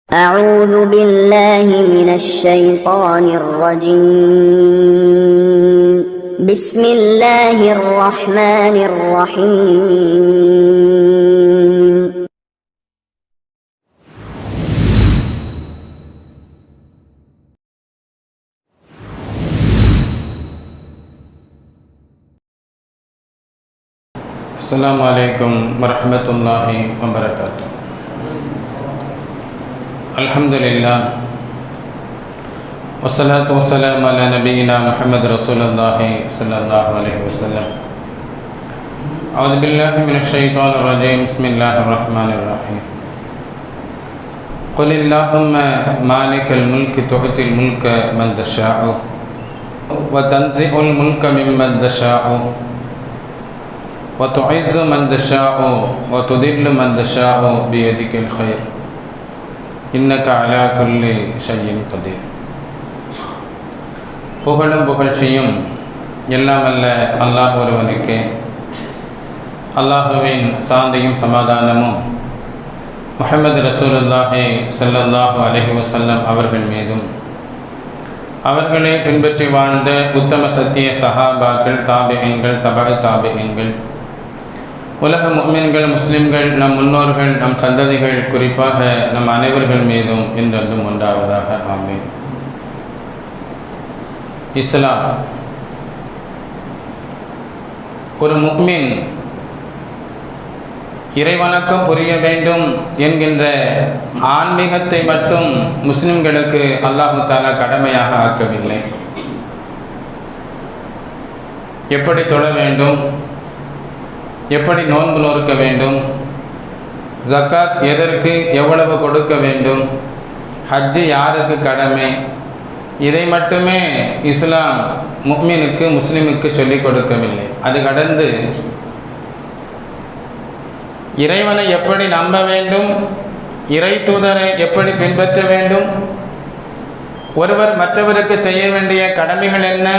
أعوذ بالله من الشيطان الرجيم بسم الله الرحمن الرحيم السلام عليكم ورحمة الله وبركاته. الحمد لله والصلاة والسلام على نبينا محمد رسول الله صلى الله عليه وسلم. أعوذ بالله من الشيطان الرجيم. بسم الله الرحمن الرحيم. قل اللهم مالك الملك تؤتي الملك من تشاء وتنزع الملك ممن تشاء وتعز من تشاء وتذل من تشاء بيدك الخير இன்னக அலா குல்லி ஷைஇன் கதீர். புகழும் புகழ்ச்சியும் எல்லாம் அல்ல அல்லாஹ் ஒருவனுக்கே. அல்லாஹுவின் சாந்தியும் சமாதானமும் முஹம்மது ரசூலுல்லாஹி ஸல்லல்லாஹு அலைஹி வஸல்லம் அவர்கள் மீதும் அவர்களை பின்பற்றி வாழ்ந்த உத்தம சத்திய சஹாபாக்கள், தாபிஈன்கள், தபஅ தாபிஈன்கள், உலக முஃமின்கள், முஸ்லிம்கள், நம் முன்னோர்கள், நம் சந்ததிகள், குறிப்பாக நம் அனைவர்கள் மீதும் என்றென்றும் உண்டாவதாக. ஆமீன். இஸ்லாம் ஒரு முஃமின் இறைவணக்கம் புரிய வேண்டும் என்கின்ற ஆன்மீகத்தை மட்டும் முஸ்லிம்களுக்கு அல்லாஹு தஆலா கடமையாக ஆக்கவில்லை. எப்படி தொழ வேண்டும், எப்படி நோன்பு நோற்க வேண்டும், ஜக்காத் எதற்கு எவ்வளவு கொடுக்க வேண்டும், ஹஜ்ஜு யாருக்கு கடமை, இதை மட்டுமே இஸ்லாம் முஃமினுக்கு, முஸ்லிமுக்கு சொல்லிக் கொடுக்கவில்லை. அது கடந்து இறைவனை எப்படி நம்ப வேண்டும், இறை தூதரை எப்படி பின்பற்ற வேண்டும், ஒருவர் மற்றவருக்கு செய்ய வேண்டிய கடமைகள் என்ன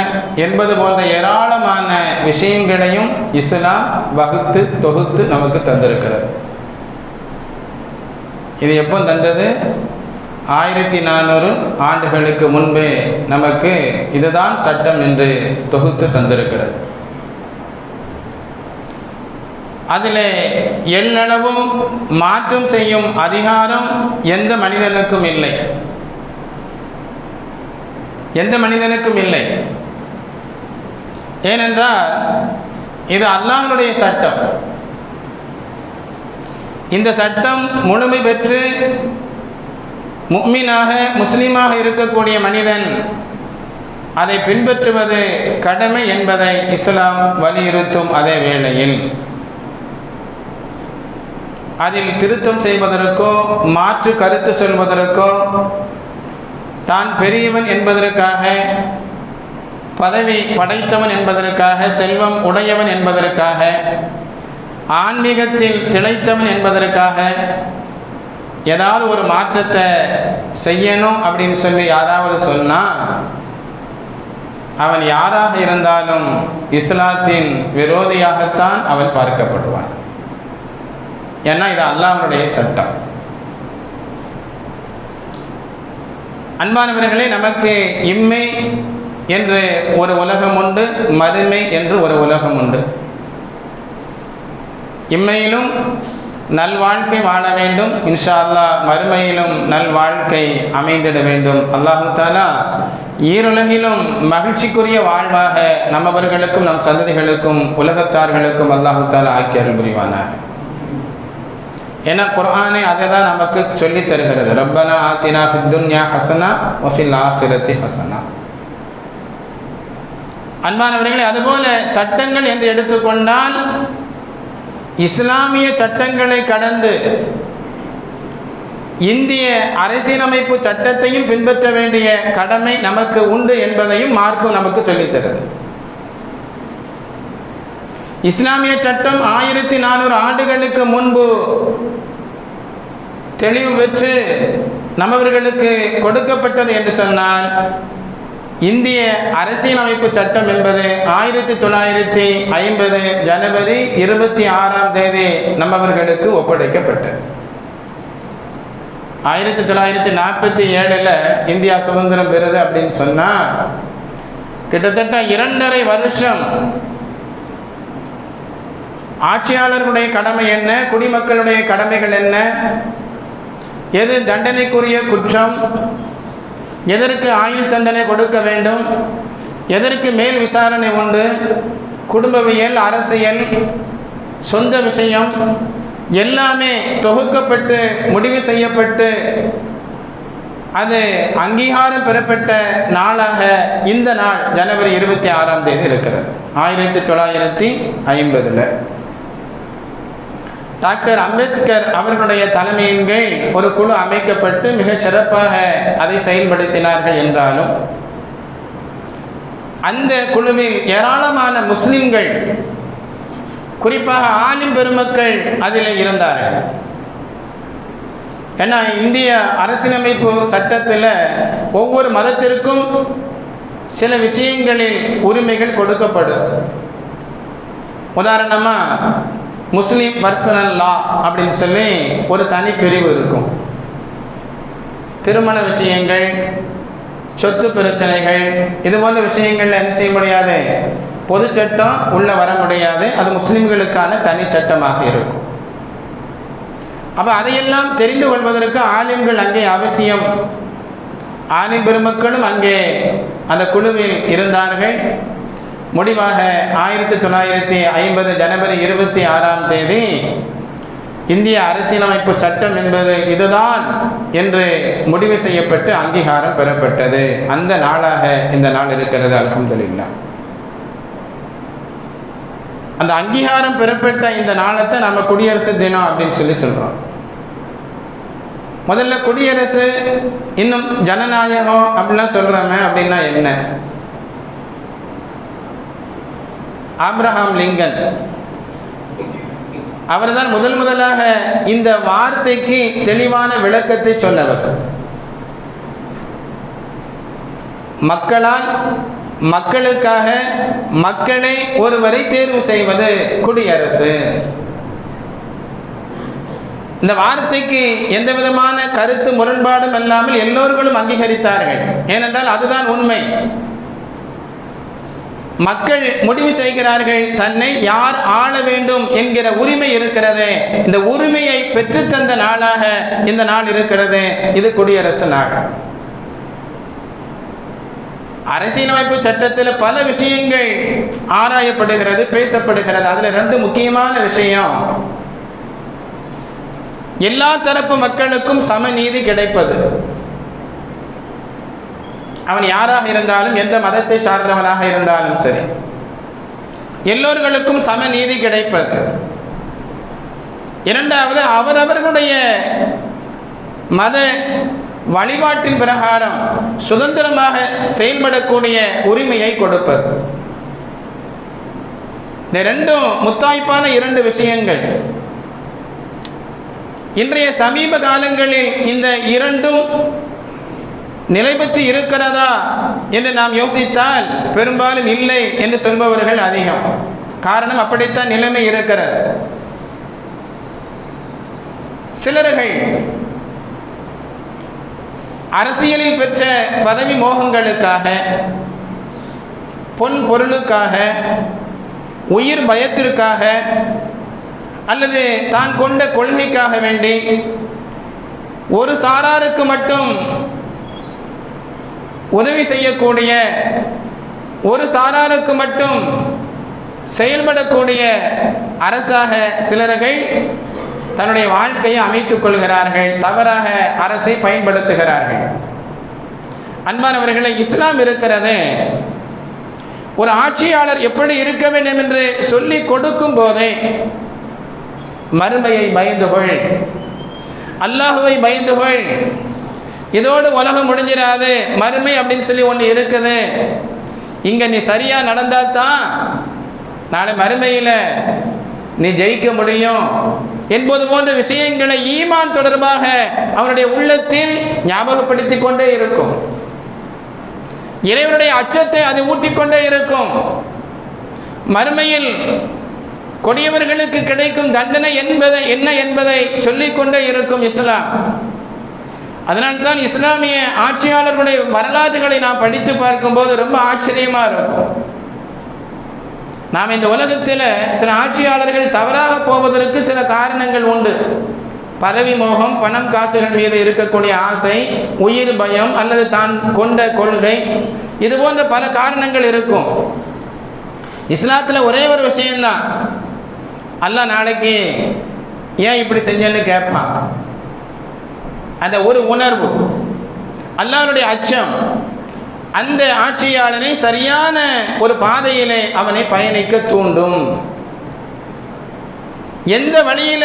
என்பது போன்ற ஏராளமான விஷயங்களையும் இஸ்லாம் வகுத்து தொகுத்து நமக்கு தந்திருக்கிறது. இது எப்போ தந்தது? 1400 ஆண்டுகளுக்கு முன்பே நமக்கு இதுதான் சட்டம் என்று தொகுத்து தந்திருக்கிறது. அதில் எல்லளவும் மாற்றம் செய்யும் அதிகாரம் எந்த மனிதனுக்கும் இல்லை, எந்த மனிதனுக்கும் இல்லை. ஏனென்றால் இது அல்லாஹ்வுடைய சட்டம். இந்த சட்டம் முழுமை பெற்று முஃமினாக, முஸ்லிமாக இருக்கக்கூடிய மனிதன் அதை பின்பற்றுவது கடமை என்பதை இஸ்லாம் வலியுறுத்தும். அதே வேளையில் அதில் திருத்தம் செய்வதற்கோ மாற்று கருத்து சொல்வதற்கோ, தான் பெரியவன் என்பதற்காக, பதவி படைத்தவன் என்பதற்காக, செல்வம் உடையவன் என்பதற்காக, ஆன்மீகத்தில் திளைத்தவன் என்பதற்காக ஏதாவது ஒரு மாற்றத்தை செய்யணும் அப்படின்னு சொல்லி யாராவது சொன்னால் அவன் யாராக இருந்தாலும் இஸ்லாத்தின் விரோதியாகத்தான் அவன் பார்க்கப்படுவான். ஏன்னா இது அல்லாஹ்வுடைய சட்டம். அன்பானவர்களே, நமக்கு இம்மை என்று ஒரு உலகம் உண்டு, மறுமை என்று ஒரு உலகம் உண்டு. இம்மையிலும் நல்வாழ்க்கை வாழ வேண்டும், இன்ஷா அல்லாஹ் மறுமையிலும் நல்வாழ்க்கை அமைந்திட வேண்டும். அல்லாஹு தஆலா ஈருலகிலும் மகிழ்ச்சிக்குரிய வாழ்வாக நம்மவர்களுக்கும் நம் சந்ததிகளுக்கும் உலகத்தார்களுக்கும் அல்லாஹு தஆலா ஆக்கி அருள் புரிவானாக. ஏன்னா குர்ஆனே அதை தான் நமக்கு சொல்லித் தருகிறது. ரப்பனா ஆத்தினா ஃபித் துன்யா ஹஸனா வ ஃபில் ஆখিরাতি ஹஸனா. அன்பானவர்களே, அதுபோல சட்டங்கள் என்று எடுத்துக்கொண்டால் இஸ்லாமிய சட்டங்களை கடந்து இந்திய அரசியலமைப்பு சட்டத்தையும் பின்பற்ற வேண்டிய கடமை நமக்கு உண்டு என்பதையும் மார்க்கம் நமக்கு சொல்லித் தருகிறது. இஸ்லாமிய சட்டம் 1400 ஆண்டுகளுக்கு முன்பு தெளிவு பெற்று நம்மவர்களுக்கு கொடுக்கப்பட்டது என்று சொன்னால், இந்திய அரசியலமைப்பு சட்டம் என்பது 1950 ஜனவரி 26 நம்மவர்களுக்கு ஒப்படைக்கப்பட்டது. 1947 இந்தியா சுதந்திரம் பெறுது அப்படின்னு சொன்னால் கிட்டத்தட்ட 2.5 வருஷம் ஆட்சியாளர்களுடைய கடமை என்ன, குடிமக்களுடைய கடமைகள் என்ன, எது தண்டனைக்குரிய குற்றம், எதற்கு ஆயுள் தண்டனை கொடுக்க வேண்டும், எதற்கு மேல் விசாரணை உண்டு, குடும்பவியல், அரசியல், சொந்த விஷயம் எல்லாமே தொகுக்கப்பட்டு முடிவு செய்யப்பட்டு அது அங்கீகாரம் பெறப்பட்ட நாளாக இந்த நாள் ஜனவரி 26ஆம் தேதி இருக்கிறது. 1950 டாக்டர் அம்பேத்கர் அவர்களுடைய தலைமையின் கீழ் ஒரு குழு அமைக்கப்பட்டு மிகச் சிறப்பாக அதை செயல்படுத்தினார்கள் என்றாலும் அந்த குழுவில் ஏராளமான முஸ்லிம்கள், குறிப்பாக ஆலிம் பெருமக்கள் அதில் இருந்தார்கள். ஏன்னா இந்திய அரசியலமைப்பு சட்டத்தில் ஒவ்வொரு மதத்திற்கும் சில விஷயங்களில் உரிமைகள் கொடுக்கப்படும். உதாரணமாக முஸ்லீம் பர்சனல் லா அப்படின்னு சொல்லி ஒரு தனி பிரிவு இருக்கும். திருமண விஷயங்கள், சொத்து பிரச்சனைகள், இது போன்ற விஷயங்களில் என்ன செய்ய முடியாது, பொது சட்டம் உள்ள வர முடியாது. அது முஸ்லிம்களுக்கான தனி சட்டமாக இருக்கும். அப்போ அதையெல்லாம் தெரிந்து கொள்வதற்கு ஆலிம்கள் அங்கே அவசியம். ஆலிம் பெருமக்களும் அங்கே அந்த குழுவில் இருந்தார்கள். முடிவாக 1950 ஜனவரி 26ஆம் தேதி இந்திய அரசியலமைப்பு சட்டம் என்பது இதுதான் என்று முடிவு செய்யப்பட்டு அங்கீகாரம் பெறப்பட்டது. அந்த நாளாக இந்த நாள் இருக்கிறது. அல்ஹம்துலில்லாஹ். அந்த அங்கீகாரம் பெறப்பட்ட இந்த நாளைத்தான் நம்ம குடியரசு தினம் அப்படின்னு சொல்லி சொல்கிறோம். முதல்ல குடியரசு, இன்னும் ஜனநாயகம் அப்படிலாம் சொல்கிறோமே அப்படின்னா என்ன? ஆப்ரஹாம் லிங்கன் அவர்தான் முதலாக இந்த வார்த்தைக்கு தெளிவான விளக்கத்தை சொன்னவர். மக்களால், மக்களுக்காக, மக்களை ஒருவரை தேர்வு செய்வது குடியரசு. இந்த வார்த்தைக்கு எந்த விதமான கருத்து முரண்பாடும் இல்லாமல் எல்லோர்களும் அங்கீகரித்தார்கள். ஏனென்றால் அதுதான் உண்மை. மக்கள் முடிவு செய்கிறார்கள், தன்னை யார் ஆள வேண்டும் என்கிற உரிமை இருக்கிறது. இந்த உரிமையை பெற்றுத்தந்த நாளாக இந்த நாள் இருக்கிறது. இது குடியரசு நாள். அரசியலமைப்பு சட்டத்தில் பல விஷயங்கள் ஆராயப்படுகிறது, பேசப்படுகிறது. அதில் 2 முக்கியமான விஷயம், எல்லா தரப்பு மக்களுக்கும் சமநீதி கிடைப்பது. அவன் யாராக இருந்தாலும், எந்த மதத்தை சார்ந்தவனாக இருந்தாலும் சரி, எல்லோர்களுக்கும் சமநீதி கிடைப்பது. இரண்டாவது, அவரவர்களுடைய மத வழிபாட்டின் பிரகாரம் சுதந்திரமாக செயல்படக்கூடிய உரிமையை கொடுப்பது. இந்த 2 முத்தாய்ப்பான 2 விஷயங்கள். இன்றைய சமீப காலங்களில் இந்த 2ம் நிலை பெற்று இருக்கிறதா என்று நாம் யோசித்தால் பெரும்பாலும் இல்லை என்று சொல்பவர்கள் அதிகம். காரணம், அப்படித்தான் நிலைமை இருக்கிறது. சிலர்கள் அரசியலில் பெற்ற பதவி மோகங்களுக்காக, பொன் பொருளுக்காக, உயிர் பயத்திற்காக அல்லது தான் கொண்ட கொள்கைக்காக வேண்டி ஒரு சாராருக்கு மட்டும் உதவி செய்யக்கூடிய, ஒரு சாராருக்கு மட்டும் செயல்படக்கூடிய அரசாக சிலர்கள் தன்னுடைய வாழ்க்கையை அமைத்துக் கொள்கிறார்கள். தவறாக அரசை பயன்படுத்துகிறார்கள். அன்பானவர்களை, இஸ்லாம் இருக்கிறது ஒரு ஆட்சியாளர் எப்படி இருக்க வேண்டும் என்று சொல்லி கொடுக்கும் போதே மறுமையை பயந்துகொள், அல்லாஹுவை பயந்துகொள், இதோடு உலகம் முடிஞ்சிடாது, மறுமை அப்படின்னு சொல்லி ஒன்று இருக்குது, இங்கே நீ சரியாக நடந்தால் தான் நாளை மறுமையில் நீ ஜெயிக்க முடியும் என்பது போன்ற விஷயங்களை ஈமான் தொடர்பாக அவனுடைய உள்ளத்தில் ஞாபகப்படுத்தி கொண்டே இருக்கும். இறைவனுடைய அச்சத்தை அது ஊட்டிக்கொண்டே இருக்கும். மறுமையில் கொடியவர்களுக்கு கிடைக்கும் தண்டனை என்ன என்பதை சொல்லிக்கொண்டே இருக்கும் இஸ்லாம். அதனால்தான் இஸ்லாமிய ஆட்சியாளர்களுடைய வரலாறுகளை நாம் படித்து பார்க்கும்போது ரொம்ப ஆச்சரியமாக இருக்கும். நாம் இந்த உலகத்தில் சில ஆட்சியாளர்கள் தவறாக போவதற்கு சில காரணங்கள் உண்டு. பதவி மோகம், பணம் காசுகள் மீது இருக்கக்கூடிய ஆசை, உயிர் பயம் அல்லது தான் கொண்ட கொள்கை, இது போன்ற பல காரணங்கள் இருக்கும். இஸ்லாத்தில் ஒரே ஒரு விஷயம்தான், அல்லாஹ் நாளைக்கு ஏன் இப்படி செஞ்சேன்னு கேட்பான். அந்த ஒரு உணர்வு, அல்லாஹ்வுடைய அச்சம் அந்த ஆட்சியாளனை சரியான ஒரு பாதையிலே அவனை பயணிக்க தூண்டும். எந்த வழியில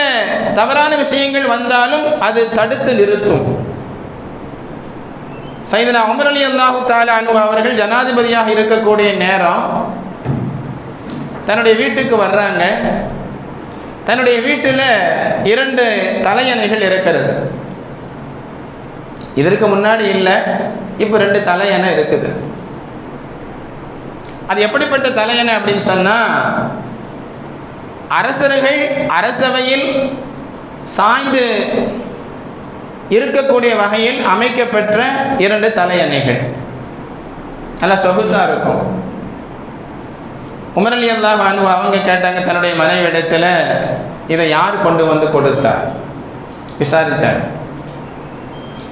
தவறான விஷயங்கள் வந்தாலும் அது தடுத்து நிறுத்தும். சையதுனா உமர் ரலியல்லாஹு தஆலா அன்ஹு அவர்கள் ஜனாதிபதியாக இருக்கக்கூடிய நேரம் தன்னுடைய வீட்டுக்கு வர்றாங்க. தன்னுடைய வீட்டில் 2 தலையணைகள் இருக்கிறது. இதற்கு முன்னாடி இல்லை, இப்போ 2 தலையணை இருக்குது. அது எப்படிப்பட்ட தலையணை அப்படின்னு சொன்னால், அரசர்கள் அரசவையில் சாய்ந்து இருக்கக்கூடிய வகையில் அமைக்கப்பெற்ற 2 தலையணைகள். நல்லா சொகுசாக இருக்கும். உமர் ரலியல்லாஹு அன்ஹு அவங்க கேட்டாங்க தன்னுடைய மனைவியிடத்தில், இதை யார் கொண்டு வந்து கொடுத்தார்? விசாரித்தார்.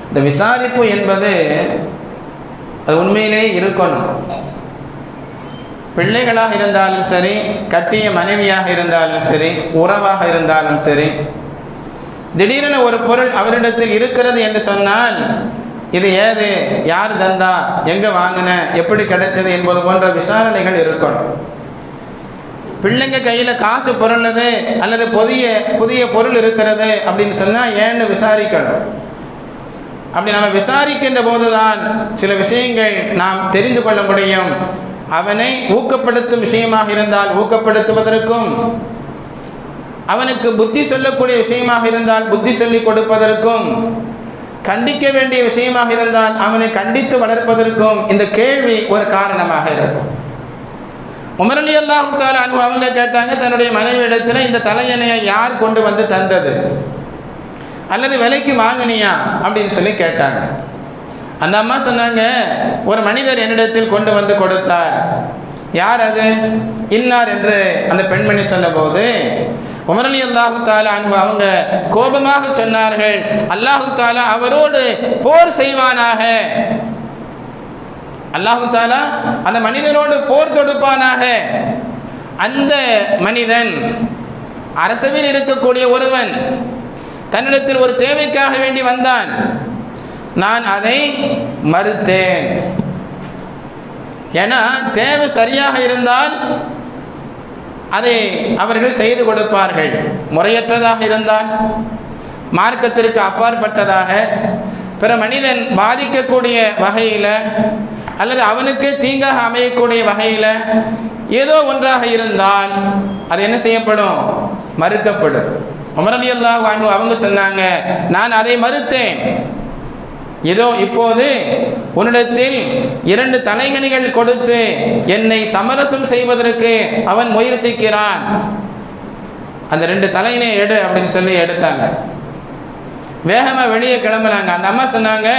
இந்த விசாரிப்பு என்பது அது உண்மையிலே இருக்கணும். பிள்ளைகளாக இருந்தாலும் சரி, கட்டிய மனைவியாக இருந்தாலும் சரி, உறவாக இருந்தாலும் சரி, திடீரென ஒரு பொருள் அவரிடத்தில் இருக்கிறது என்று சொன்னால், இது ஏது, யார் தந்தா, எங்கே வாங்கின, எப்படி கிடைச்சது என்பது போன்ற விசாரணைகள் இருக்கணும். பிள்ளைங்க கையில் காசு பொருள்து அல்லது புதிய பொருள் இருக்கிறது அப்படின்னு சொன்னால் ஏன்னு விசாரிக்கணும். அப்படி நம்ம விசாரிக்கின்ற போதுதான் சில விஷயங்கள் நாம் தெரிந்து கொள்ள முடியும். அவனை ஊக்கப்படுத்தும் விஷயமாக இருந்தால் ஊக்கப்படுத்துவதற்கும், அவனுக்கு புத்தி சொல்லக்கூடிய விஷயமாக இருந்தால் புத்தி சொல்லிக் கொடுப்பதற்கும், கண்டிக்க வேண்டிய விஷயமாக இருந்தால் அவனை கண்டித்து வளர்ப்பதற்கும் இந்த கேள்வி ஒரு காரணமாக இருக்கும். உமர் ரலியல்லாஹு தஆலா அன்ஹு அவங்க கேட்டாங்க தன்னுடைய மனைவியிடத்தில், இந்த தலையணையை யார் கொண்டு வந்து தந்தது, அல்லது விலைக்கு வாங்கினியா அப்படின்னு சொல்லி கேட்டாங்க. அந்த அம்மா சொன்னாங்க, ஒரு மனிதர் என்னிடத்தில் கொண்டு வந்து கொடுத்தார். யார் அது? இன்னார் என்று அந்த பெண்மணி சொன்னபோது உமர் ரலியல்லாஹு தஆலா அன்ஹு அவங்க கோபமாக சொன்னார்கள், அல்லாஹு தஆலா அவரோடு போர் செய்வானாக, அல்லாஹு தஆலா அந்த மனிதனோடு போர் தொடுப்பானாக. அந்த மனிதன் அரசவையில் இருக்கக்கூடிய ஒருவன் தன்னிடத்தில் ஒரு தேவைக்காக வேண்டி வந்தான். நான் அதை மறுத்தேன். ஏன்னா தேவை சரியாக இருந்தால் அதை அவர்கள் செய்து கொடுப்பார்கள். முறையற்றதாக இருந்தால், மார்க்கத்திற்கு அப்பாற்பட்டதாக, பிற மனிதன் பாதிக்கக்கூடிய வகையில் அல்லது அவனுக்கு தீங்காக அமையக்கூடிய வகையில் ஏதோ ஒன்றாக இருந்தால் அது என்ன செய்யப்படும்? மறுக்கப்படும். உமர் ரலியல்லாஹு அன்ஹு அவங்க சொன்னாங்க, நான் அதை மறுத்தேன். ஏதோ இப்போது உன்னிடத்தில் 2 தலைகணிகள் கொடுத்து என்னை சமரசம் செய்வதற்கு அவன் முயற்சிக்கிறான். அந்த 2 தலையினை எடு அப்படின்னு சொல்லி எடுத்தாங்க. வேகமாக வெளியே கிளம்புறாங்க. அந்த அம்மா சொன்னாங்க,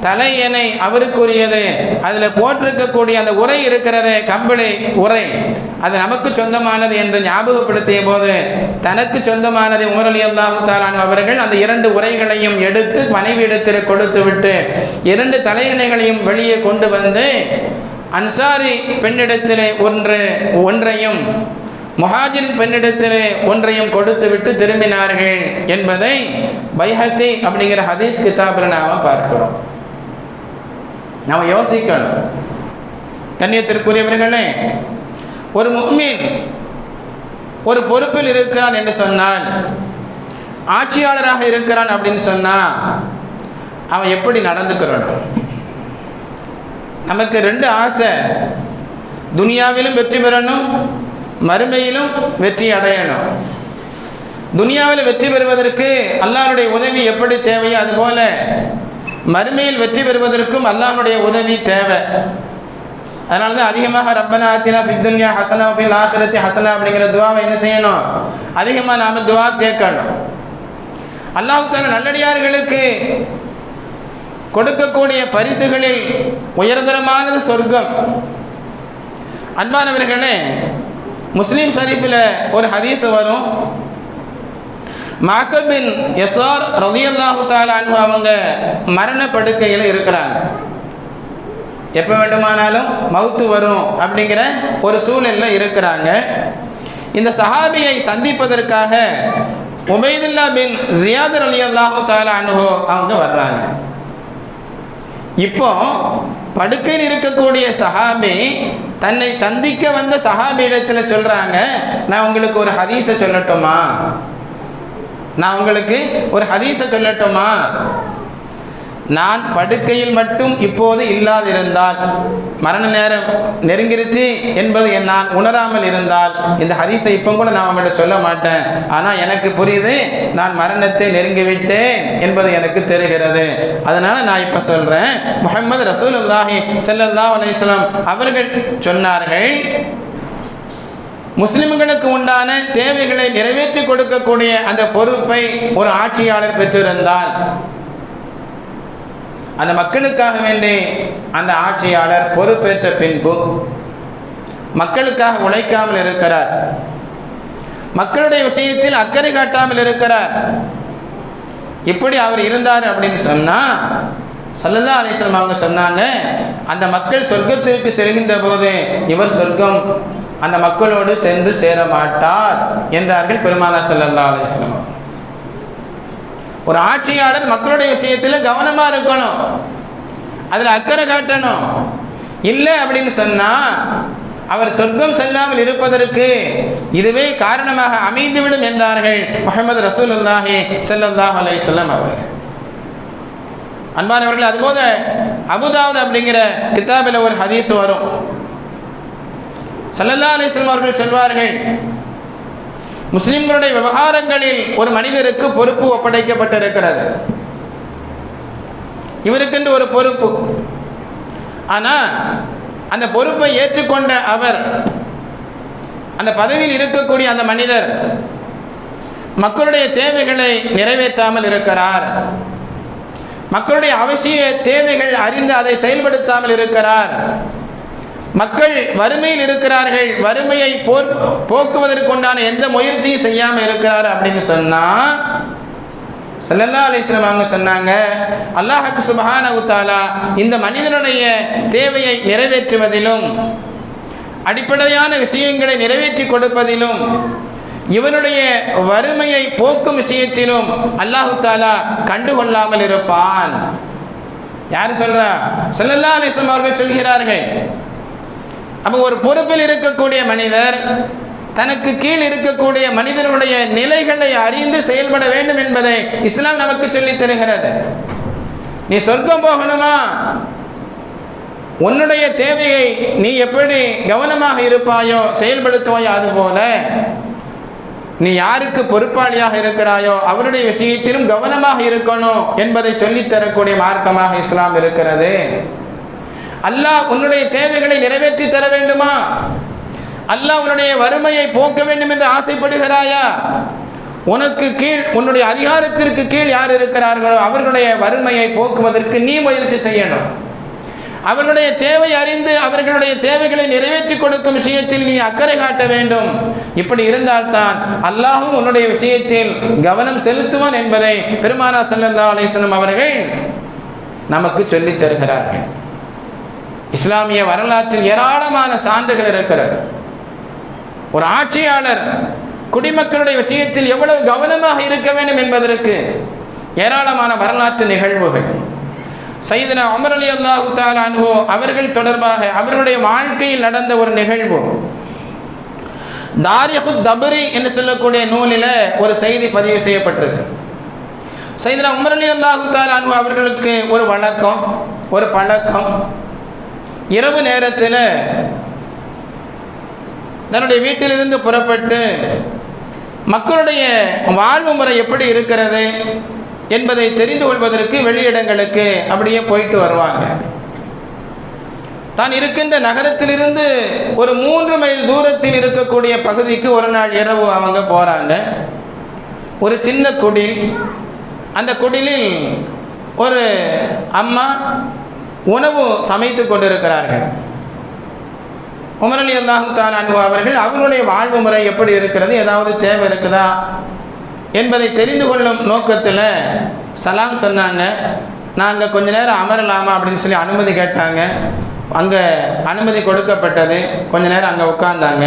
தலையணை அவருக்குரியது, அதில் போட்டிருக்கக்கூடிய அந்த உரை இருக்கிறது, கம்பளி உரை, அது நமக்கு சொந்தமானது என்று ஞாபகப்படுத்திய போது தனக்கு சொந்தமானதை உமர் ரலியல்லாஹு தஆலா அன்ஹு அவர்கள் அந்த 2 உரைகளையும் எடுத்து மனைவியிடத்தில் கொடுத்து விட்டு 2 தலையணைகளையும் வெளியே கொண்டு வந்து அன்சாரி பெண்ணிடத்திலே ஒன்றையும் முஹாஜிர் பெண்ணிடத்திலே ஒன்றையும் கொடுத்து விட்டு திரும்பினார்கள் என்பதை பைஹக்கி அப்படிங்கிற ஹதீஸ் கிதாபில் நாம் பார்க்கிறோம். நாம் யோசிக்கணும். கண்ணியத்திற்குரியவர்களே, ஒரு முஃமின் ஒரு பொறுப்பில் இருக்கிறான் என்று சொன்னால், ஆட்சியாளராக இருக்கிறான் அப்படின்னு சொன்னால் அவன் எப்படி நடந்துக்கிறான்? நமக்கு 2 ஆசை, துனியாவிலும் வெற்றி பெறணும், மறுமையிலும் வெற்றி அடையணும். துனியாவில் வெற்றி பெறுவதற்கு அல்லாஹ்வுடைய உதவி எப்படி தேவையோ அதுபோல மறுமையில் வெற்றி பெறுவதற்கும் அல்லாஹ்வுடைய உதவி தேவை. அதனால தான் அதிகமாக ரப்பனா ஆத்தினா ஃபித் துன்யா ஹஸனா ஃபில் ஆখিরাতি ஹஸனா அப்படிங்கிற துஆவை என்ன செய்யணும்? அதிகமாக நாம் துஆ கேட்கணும். அல்லாஹ் தஆலா நல்லடியார்களுக்கு கொடுக்கக்கூடிய பரிசுகளில் உயர்தரமானது சொர்க்கம். அன்பானவர்களே, முஸ்லிம் ஷரீஃபில் ஒரு ஹதீஸ் வரும். மாக்கப் பின் யஸார் ரலியல்லாஹு தஆலா அன்ஹு அவங்க மரண படுக்கையில் இருக்கிறாங்க. எப்போ வேண்டுமானாலும் மவுத்து வரும் அப்படிங்கிற ஒரு சூழலில் இருக்கிறாங்க. இந்த சஹாபியை சந்திப்பதற்காக உபைதுல்லா பின் ஜியாத் ரலியல்லாஹு தஆலா அன்ஹு அவங்க வர்றாங்க. இப்போ படுக்கையில் இருக்கக்கூடிய சஹாபி தன்னை சந்திக்க வந்த சஹாபி இடத்துல சொல்றாங்க, நான் உங்களுக்கு ஒரு ஹதீஸை சொல்லட்டுமா, நான் உங்களுக்கு ஒரு ஹதீஸை சொல்லட்டுமா, நான் படுக்கையில் மட்டும் இப்போது இல்லாதிருந்தால், மரண நேரம் நெருங்கிருச்சு என்பது நான் உணராமல் இருந்தால் இந்த ஹதீஸை இப்போ கூட நான் அவங்கள்ட்ட சொல்ல மாட்டேன். ஆனால் எனக்கு புரியுது, நான் மரணத்தை நெருங்கிவிட்டேன் என்பது எனக்கு தெரிகிறது. அதனால் நான் இப்போ சொல்கிறேன். முஹம்மது ரசூலுல்லாஹி ஸல்லல்லாஹு அலைஹி வஸல்லம் அவர்கள் சொன்னார்கள், முஸ்லிம்களுக்கு உண்டான தேவைகளை நிறைவேற்றி கொடுக்கக்கூடிய அந்த பொறுப்பை ஒரு ஆட்சியாளர் பெற்றிருந்தால், அந்த மக்களுக்காக வேண்டி அந்த ஆட்சியாளர் பொறுப்பேற்ற பின்பு மக்களுக்காக உழைக்காமல் இருக்கிறார், மக்களுடைய விஷயத்தில் அக்கறை காட்டாமல் இருக்கிறார், இப்படி அவர் இருந்தார் அப்படின்னு சொன்னா ஸல்லல்லாஹு அலைஹி வஸல்லம் அவங்க சொன்னாங்க, அந்த மக்கள் சொர்க்கத்திற்கு செல்கின்ற போது இவர் சொர்க்கம் அந்த மக்களோடு சென்று சேர மாட்டார் என்றார்கள் பெருமானார் ஸல்லல்லாஹு அலைஹி வஸல்லம். ஒரு ஆட்சியாளர் மக்களுடைய விஷயத்தில் கவனமா இருக்கணும், அதில் அக்கறை காட்டணும். இல்லை அப்படின்னு சொன்னா அவர் சொர்க்கம் செல்லாமல் இருப்பதற்கு இதுவே காரணமாக அமைந்துவிடும் என்றார்கள் முஹம்மது ரசூலுல்லாஹி ஸல்லல்லாஹு அலைஹி வஸல்லம் அவர்கள். அன்பானவர்கள், அதுபோல அபுதாவுத் அப்படிங்கிற கிதாபில் ஒரு ஹதீஸ் வரும். ஸல்லல்லாஹு அலைஹி வஸல்லம் அவர்கள் சொல்வார்கள், முஸ்லிம்களுடைய விவகாரங்களில் ஒரு மனிதருக்கு பொறுப்பு ஒப்படைக்கப்பட்டிருக்கிறது. இவருக்கென்று ஒரு பொறுப்பு. ஆனால் அந்த பொறுப்பை ஏற்றுக்கொண்ட அவர், அந்த பதவியில் இருக்கக்கூடிய அந்த மனிதர் மக்களுடைய தேவைகளை நிறைவேற்றாமல் இருக்கிறார், மக்களுடைய அவசிய தேவைகள் அறிந்து அதை செயல்படுத்தாமல் இருக்கிறார், மக்கள் வறுமையில் இருக்கிறார்கள், வறுமையை போக்குவதற்குண்டான எந்த முயற்சியும் செய்யாமல் இருக்கிறார் அப்படின்னு சொன்னா ஸல்லல்லாஹு அலைஹி வஸல்லம் அவங்க சொன்னாங்க, அல்லாஹ் சுப்ஹானஹு வ தஆலா இந்த மனிதனுடைய தேவையை நிறைவேற்றுவதிலும் அடிப்படையான விஷயங்களை நிறைவேற்றி கொடுப்பதிலும் இவனுடைய வறுமையை போக்கும் விஷயத்திலும் அல்லாஹ் தஆலா கண்டுகொள்ளாமல் இருப்பான். யார் சொல்றா? ஸல்லல்லாஹு அலைஹி வஸல்லம் அவர்கள் சொல்கிறார்கள். அப்போ ஒரு பொறுப்பில் இருக்கக்கூடிய மனிதர் தனக்கு கீழ் இருக்கக்கூடிய மனிதனுடைய நிலைகளை அறிந்து செயல்பட வேண்டும் என்பதை இஸ்லாம் நமக்கு சொல்லித் தருகிறது. நீ சொர்க்கம் போகணுமா, உன்னுடைய தேவையை நீ எப்படி கவனமாக இருப்பாயோ செயல்படுத்துவாயோ, அதுபோல நீ யாருக்கு பொறுப்பாளியாக இருக்கிறாயோ அவருடைய விஷயத்திலும் கவனமாக இருக்கணும் என்பதை சொல்லித் தரக்கூடிய மார்க்கமாக இஸ்லாம் இருக்கிறது. அல்லாஹ் உன்னுடைய தேவைகளை நிறைவேற்றி தர வேண்டுமா, அல்லாஹ் உன்னுடைய வறுமையை போக்க வேண்டும் என்று ஆசைப்படுகிறாயா, உனக்கு கீழ் உன்னுடைய அதிகாரத்திற்கு கீழ் யார் இருக்கிறார்களோ அவர்களுடைய வறுமையை போக்குவதற்கு நீ முயற்சி செய்யணும். அவர்களுடைய தேவை அறிந்து அவர்களுடைய தேவைகளை நிறைவேற்றி கொடுக்கும் விஷயத்தில் நீ அக்கறை காட்ட வேண்டும். இப்படி இருந்தால்தான் அல்லாஹும் உன்னுடைய விஷயத்தில் கவனம் செலுத்துவான் என்பதை பெருமானார் ஸல்லல்லாஹு அலைஹி வஸல்லம் அவர்கள் நமக்கு சொல்லித் தருகிறார்கள். இஸ்லாமிய வரலாற்றில் ஏராளமான சான்றுகள் இருக்கிறது. ஒரு ஆட்சியாளர் குடிமக்களுடைய விஷயத்தில் எவ்வளவு கவனமாக இருக்க வேண்டும் என்பதற்கு ஏராளமான வரலாற்று நிகழ்வுகள். சையதுனா உமர் ரலியல்லாஹு தஆலா அன்ஹு அவர்கள் தொடர்பாக அவர்களுடைய வாழ்க்கையில் நடந்த ஒரு நிகழ்வு தாரிகுத் தபரி என்று சொல்லக்கூடிய நூலில் ஒரு செய்தி பதிவு செய்யப்பட்டிருக்கு. சையதுனா உமர் ரலியல்லாஹு தஆலா அன்ஹு அவர்களுக்கு ஒரு வழக்கம், ஒரு பழக்கம், இரவு நேரத்தில் தன்னுடைய வீட்டிலிருந்து புறப்பட்டு மக்களுடைய வாழ்வு முறை எப்படி இருக்கிறது என்பதை தெரிந்து கொள்வதற்கு வெளியிடங்களுக்கு அப்படியே போயிட்டு வருவாங்க. தான் இருக்கின்ற நகரத்திலிருந்து ஒரு 3 மைல் தூரத்தில் இருக்கக்கூடிய பகுதிக்கு ஒரு நாள் இரவு அவங்க போகிறாங்க. ஒரு சின்ன குடில், அந்த குடிலில் ஒரு அம்மா உணவு சமைத்து கொண்டிருக்கிறார்கள். உமர் ரலியல்லாஹு தஆலா அன்ஹு அவர்கள் அவர்களுடைய வாழ்வு முறை எப்படி இருக்கிறது, ஏதாவது தேவை இருக்குதா என்பதை தெரிந்து கொள்ளும் நோக்கத்தில் சலாம் சொன்னாங்க. நாங்கள் கொஞ்ச நேரம் அமரலாமா அப்படின்னு சொல்லி அனுமதி கேட்டாங்க. அங்கே அனுமதி கொடுக்கப்பட்டது. கொஞ்ச நேரம் அங்கே உட்கார்ந்தாங்க.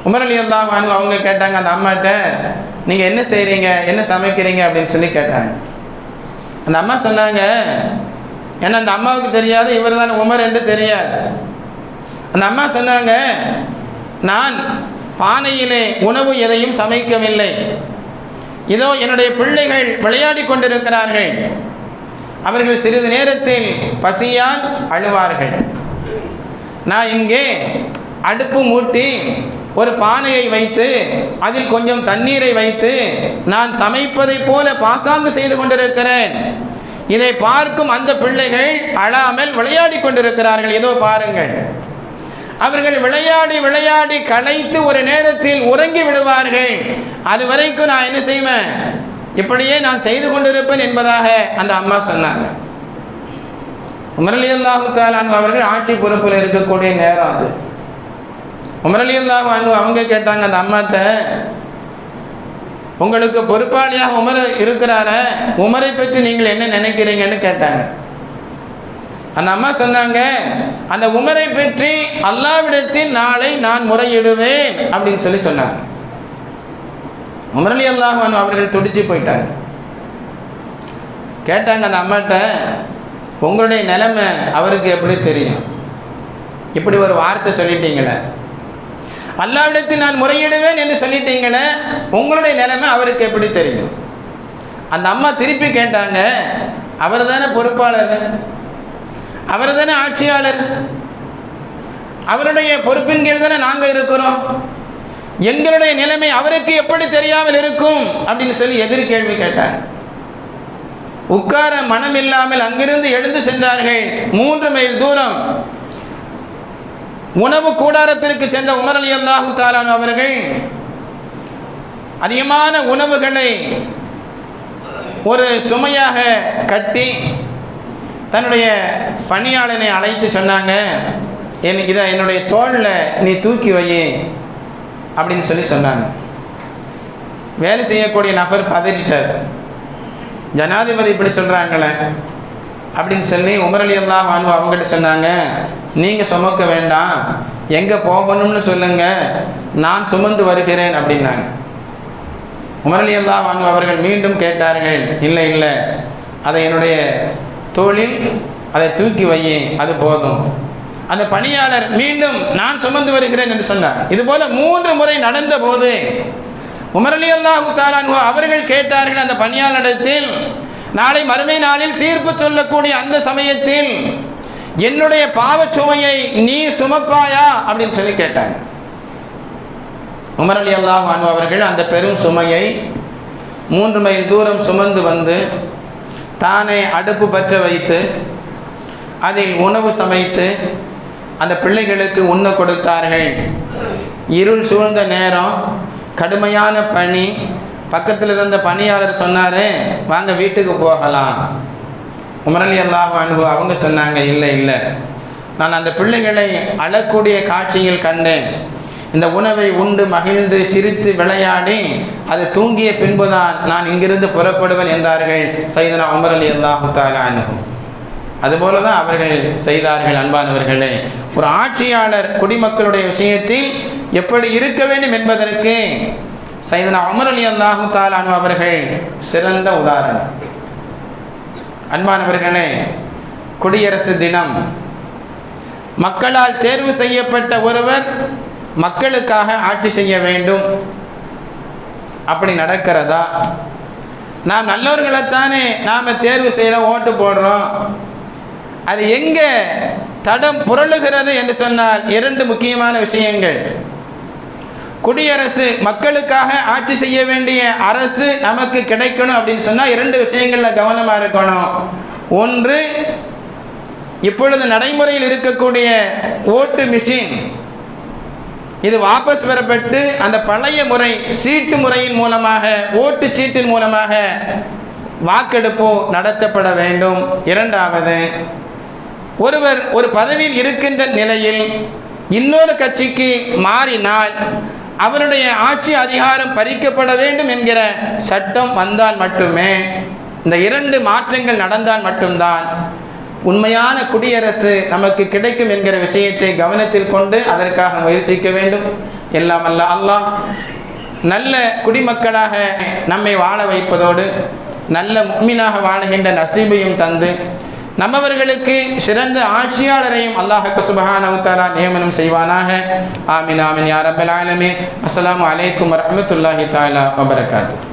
உமர் ரலியல்லாஹு அன்ஹு அவங்க கேட்டாங்க அந்த அம்மாட்ட, நீங்கள் என்ன செய்கிறீங்க, என்ன சமைக்கிறீங்க அப்படின்னு சொல்லி கேட்டாங்க. அந்த அம்மா சொன்னாங்க, ஏன்னா அந்த அம்மாவுக்கு தெரியாது இவர் தான் உமர் என்று தெரியாது. அந்த அம்மா சொன்னாங்க, நான் பானையிலே உணவு எதையும் சமைக்கவில்லை, இதோ என்னுடைய பிள்ளைகள் விளையாடி கொண்டிருக்கிறார்கள், அவர்கள் சிறிது நேரத்தில் பசியால் அழுவார்கள், நான் இங்கே அடுப்பு மூட்டி ஒரு பானையை வைத்து அதில் கொஞ்சம் தண்ணீரை வைத்து நான் சமைப்பதை போல பாசாங்கு செய்து கொண்டிருக்கிறேன், இதை பார்க்கும் அந்த பிள்ளைகள் அழாமல் விளையாடி கொண்டிருக்கிறார்கள், இதோ பாருங்கள். அவர்கள் விளையாடி விளையாடி களைத்து ஒரு நேரத்தில் உறங்கி விடுவார்கள், அது வரைக்கும் நான் என்ன செய்வேன், இப்படியே நான் செய்து கொண்டிருப்பேன் என்பதாக அந்த அம்மா சொன்னாங்க. உமர் ரலியல்லாஹு தஆலா அன்ஹு அவர்கள் ஆட்சி பொறுப்பில் இருக்கக்கூடிய நேரம் அது. உமர் ரலியல்லாஹு அன்ஹு அவங்க கேட்டாங்க அந்த அம்மாட்ட, உங்களுக்கு பொறுப்பாளியாக உமர் இருக்கிறார, உமரை பற்றி நீங்கள் என்ன நினைக்கிறீங்கன்னு கேட்டாங்க. அந்த அம்மா சொன்னாங்க, அந்த உமரை பற்றி அல்லாஹ்விடத்தில் நாளை நான் முறையிடுவேன் அப்படின்னு சொல்லி சொன்னாங்க. உமர் ரலியல்லாஹு அன்ஹு அவர்கள் துடிச்சு போயிட்டாங்க. கேட்டாங்க அந்த அம்மாட்ட, உங்களுடைய நிலைமை அவருக்கு எப்படி தெரியும், இப்படி ஒரு வார்த்தை சொல்லிட்டீங்களே, அல்லாஹ்விடத்தில் நான் முறையிடுவேன் என்று சொல்லிட்டீங்களே, உங்களுடைய நிலைமை அவருக்கு எப்படி தெரியும்? அந்த அம்மா திருப்பி கேட்டாங்க, அவர் தானே பொறுப்பாளர், அவர் தானே ஆட்சியாளர், அவருடைய பொறுப்பின் கீழ் தானே நாங்கள் இருக்கிறோம், எங்களுடைய நிலைமை அவருக்கு எப்படி தெரியாமல் இருக்கும் அப்படின்னு சொல்லி எதிர்கேள்வி கேட்டாங்க. உட்கார மனம் இல்லாமல் அங்கிருந்து எழுந்து சென்றார்கள். 3 மைல் தூரம் உணவு கூடாரத்திற்கு சென்ற உமர் ரலியல்லாஹு தஆலா அவர்கள் அதிகமான உணவுகளை ஒரு சுமையாக கட்டி தன்னுடைய பணியாளனை அழைத்து சொன்னாங்க, இதை என்னுடைய தோளில் நீ தூக்கி வை அப்படின்னு சொல்லி சொன்னாங்க. வேலை செய்யக்கூடிய நபர் பதறிட்டார். ஜனாதிபதி இப்படி சொல்கிறாங்களே அப்படின்னு சொல்லி உமர் ரலியல்லாஹு அன்ஹு அவங்ககிட்ட சொன்னாங்க, நீங்கள் சுமக்க வேண்டாம், எங்கே போகணும்னு சொல்லுங்கள், நான் சுமந்து வருகிறேன் அப்படின்னாங்க. உமர் ரலியல்லாஹு அன்ஹு அவர்கள் மீண்டும் கேட்டார்கள், இல்லை இல்லை, அதை என்னுடைய தோளில் அதை தூக்கி வை, அது போதும். அந்த பணியாளர் மீண்டும் நான் சுமந்து வருகிறேன் என்று சொன்னார். இதுபோல 3 முறை நடந்த போது உமர் ரலியல்லாஹு தஆலா அன்ஹு அவர்கள் கேட்டார்கள் அந்த பணியாளரிடத்தில், நாளை மறுமை நாளில் தீர்ப்பு சொல்லக்கூடிய அந்த சமயத்தில் என்னுடைய பாவச் சுமையை நீ சுமப்பாயா அப்படின்னு சொல்லி கேட்டாங்க. உமர் ரலியல்லாஹு அன்ஹு அவர்கள் அந்த பெரும் சுமையை 3 மைல் தூரம் சுமந்து வந்து தானே அடுப்பு பற்ற வைத்து அதில் உணவு சமைத்து அந்த பிள்ளைகளுக்கு உண்ண கொடுத்தார்கள். இருள் சூழ்ந்த நேரம், கடுமையான பனி. பக்கத்தில் இருந்த பணியாளர் சொன்னார், வாங்க வீட்டுக்கு போகலாம். உமர் ரலியல்லாஹு அன்ஹு அவங்க சொன்னாங்க, இல்லை இல்லை, நான் அந்த பிள்ளைகளை அழக்கூடிய காட்சியில் கண்டேன், இந்த உணவை உண்டு மகிழ்ந்து சிரித்து விளையாடி அது தூங்கிய பின்புதான் நான் இங்கிருந்து புறப்படுவேன் என்றார்கள் சையதுனா உமர் ரலியல்லாஹு தஆலா அன்ஹு. அதுபோல தான் அவர்கள் செய்தார்கள். அன்பானவர்களே, ஒரு ஆட்சியாளர் குடிமக்களுடைய விஷயத்தில் எப்படி இருக்க வேண்டும் என்பதற்கு சையதுனா உமர் ரலியல்லாஹு தஆலா அன்ஹு அவர்கள் சிறந்த உதாரணம். அன்பானவர்களே, குடியரசு தினம், மக்களால் தேர்வு செய்யப்பட்ட ஒருவர் மக்களுக்காக ஆட்சி செய்ய வேண்டும், அப்படி நடக்கிறதா? நாம் நல்லவர்களைத்தானே நாம் தேர்வு செய்கிறோம், ஓட்டு போடுறோம். அது எங்கே தடம் புரளுகிறது என்று சொன்னால் 2 முக்கியமான விஷயங்கள். குடியரசு, மக்களுக்காக ஆட்சி செய்ய வேண்டிய அரசு நமக்கு கிடைக்கணும் அப்படின்னு சொன்னால் 2 விஷயங்களில் கவனமாக இருக்கணும். ஒன்று, இப்பொழுது நடைமுறையில் இருக்கக்கூடிய ஓட்டு மிஷின், இது வாபஸ் பெறப்பட்டு அந்த பழைய முறை சீட்டு முறையின் மூலமாக, ஓட்டு சீட்டின் மூலமாக வாக்கெடுப்பு நடத்தப்பட வேண்டும். இரண்டாவது, ஒருவர் ஒரு பதவியில் இருக்கின்ற நிலையில் இன்னொரு கட்சிக்கு மாறினால் அவருடைய ஆட்சி அதிகாரம் பறிக்கப்பட வேண்டும் என்கிற சட்டம் வந்தால் மட்டுமே, இந்த இரண்டு மாற்றங்கள் நடந்தால் மட்டும்தான் உண்மையான குடியரசு நமக்கு கிடைக்கும் என்கிற விஷயத்தை கவனத்தில் கொண்டு அதற்காக முயற்சிக்க வேண்டும். எல்லாம் அல்ல அல்லாஹ் நல்ல குடிமக்களாக நம்மை வாழ வைப்பதோடு நல்ல முஃமினாக வாழுகின்ற நசீபையும் தந்து நம்மவர்களுக்கு சிறந்த ஆட்சியாளரையும் அல்லாஹ் சுப்ஹானஹு வ தஆலா நியமனம் செய்வானாக. ஆமீன் ஆமீன் யா ரப்பல் ஆலமீன். அஸ்ஸலாமு அலைக்கும் வரஹ்மத்துல்லாஹி தஆலா வ பரகாத்துஹு.